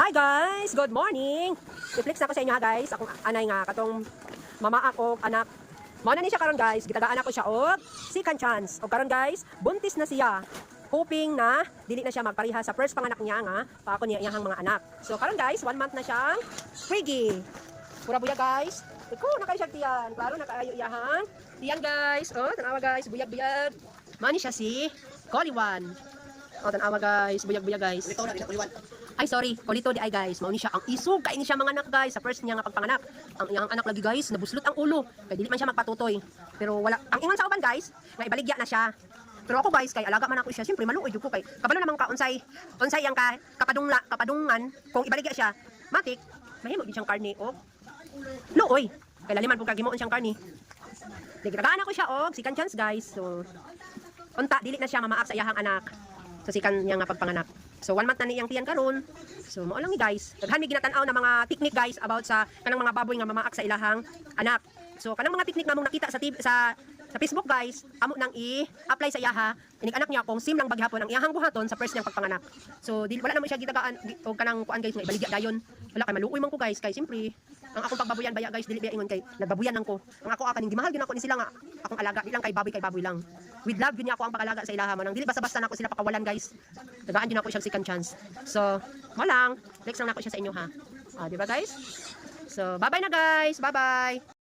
Hi guys! Good morning! I-flex na ko sa inyo ha guys. Akong anay nga, katong mama ako, anak. Mao na ni siya karon guys. Gitagaan ako siya og second chance. O karon guys, buntis na siya. Hoping na dili na siya magpareha sa first panganak niya nga, pa ako niya iyang mga anak. So karon guys, 1 month na siyang priggy. Pura buya guys. Iko nakay siya tiyan. Klaro nakaayo iyahan. Tiyan guys. Oh, tanawa guys, buyag-buyag. Mani siya si Koliwan. Oh, tanawa guys, buyag-buyag guys. Ito na, Koliwan. Ay sorry, kulito di ay guys. Mao ni siya ang isog kay ni siya mga anak guys. Sa first niya nga pagpanganak. Ang iyang anak lagi guys, nabuslot ang ulo. Kay dili man siya magpatutoy. Pero wala ang ingon sa uban guys, nga ibaligya na siya. Pero ako guys, kay alaga man ako siya. Siyempre maluoy jud ko kay kabalo namang ka unsay yang kapadungan kung ibaligya siya. Matik, mahimo gid siyang karne og luoy. Kay laliman pug kagimoon siyang karne. Nagtagaan ako siya og second chance guys. So unta dili na siya mamaak sa iyang anak. So sikan niya nga pagpanganak. So 1 month na niyang tiyan karon. So mao lang ni guys. Daghan mi ginatan-aw na mga technique guys about sa kanang mga baboy nga mamaak sa ilahang anak. So kanang mga technique namong nakita sa TV, sa Facebook guys, amo nang i-apply sa iyaha. Inig anak niya kung sim lang baghapon ang iyahang buhaton sa first niyang pagpanganak. So wala naman siya gitagaan og kanang kuan guys nga ibaligya dayon. Wala kay maluoy man ko guys kay simpre ang akong pagbabuyan baya guys dili biya ingon kay nagbabuyan lang ko. Ang ako kaning gimahal gyud ako ni sila nga akong alaga ilang kay baboy lang. With love gyud niya ako ang pag-alaga sa ilaha man. Dili basta-basta nako sila pakawalan guys. Tagaan gyud ako siya second chance. So, mo lang. Next lang nako siya sa inyo ha. Ah, di ba guys? So, bye-bye na guys. Bye-bye.